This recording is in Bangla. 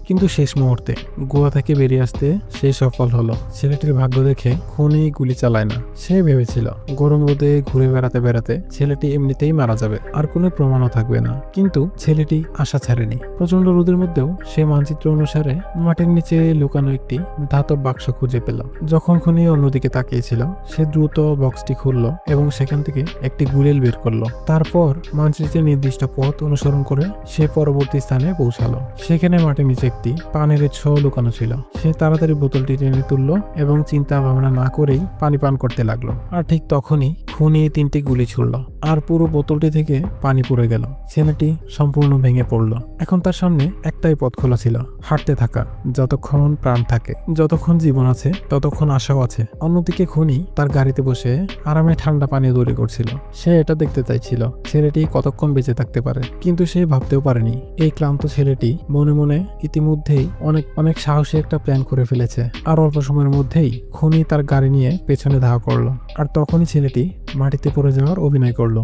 কিন্তু শেষ মুহূর্তে গুহা থেকে বেরিয়ে আসতে সে সফল হলো। ছেলেটির ভাগ্য দেখে খুনি গুলি চালায় না। সে ভেবেছিল গরম রোদে ঘুরে বেড়াতে বেড়াতে ছেলেটি এমনিতেই মারা যাবে, আর কোনো প্রমাণও থাকবে না। কিন্তু ছেলেটি আশা ছাড়েনি। প্রচন্ড রোদের মধ্যেও সে মানচিত্র অনুসারে মাটির নিচে লুকানো একটি ধাতব বাক্স খুঁজে পেল। যখন খুনি অন্যদিকে তাকিয়েছিল, সে দ্রুত বক্সটি খুলল এবং সেখান থেকে একটি গুলেল বের করলো। তারপর মানচিত্রের নির্দিষ্ট পথ অনুসরণ করে সে পরবর্তী স্থানে পৌঁছালো। সেখানে মাটির নিচে একটি পানির উৎস লুকানো ছিল। সে তাড়াতাড়ি বোতলটি টেনে তুললো এবং চিন্তা ভাবনা না করেই পানি পান করতে লাগলো। আর ঠিক তখনই খুনি 3টি গুলি ছুড়ল, আর পুরো বোতলটি থেকে পানি পড়ে গেল। ছেলেটি সম্পূর্ণ ভেঙে পড়ল। এখন তার সামনে একটাই পথ খোলা ছিল, হাঁটতে থাকা। যতক্ষণ প্রাণ থাকে, যতক্ষণ জীবন আছে, ততক্ষণ আশাও আছে। অন্যদিকে খুনি তার গাড়িতে বসে আরামে ঠান্ডা পানি তৈরি করছিল। সে এটা দেখতে চাইছিল ছেলেটি কতক্ষণ বেঁচে থাকতে পারে, কিন্তু সে ভাবতেও পারেনি এই ক্লান্ত ছেলেটি মনে মনে ইতিমধ্যেই অনেক সাহসী একটা প্ল্যান করে ফেলেছে। আর অল্প সময়ের মধ্যেই খুনি তার গাড়ি নিয়ে পেছনে ধাওয়া করলো, আর তখনই ছেলেটি মাটিতে পড়ে যাওয়ার অভিনয় করলো।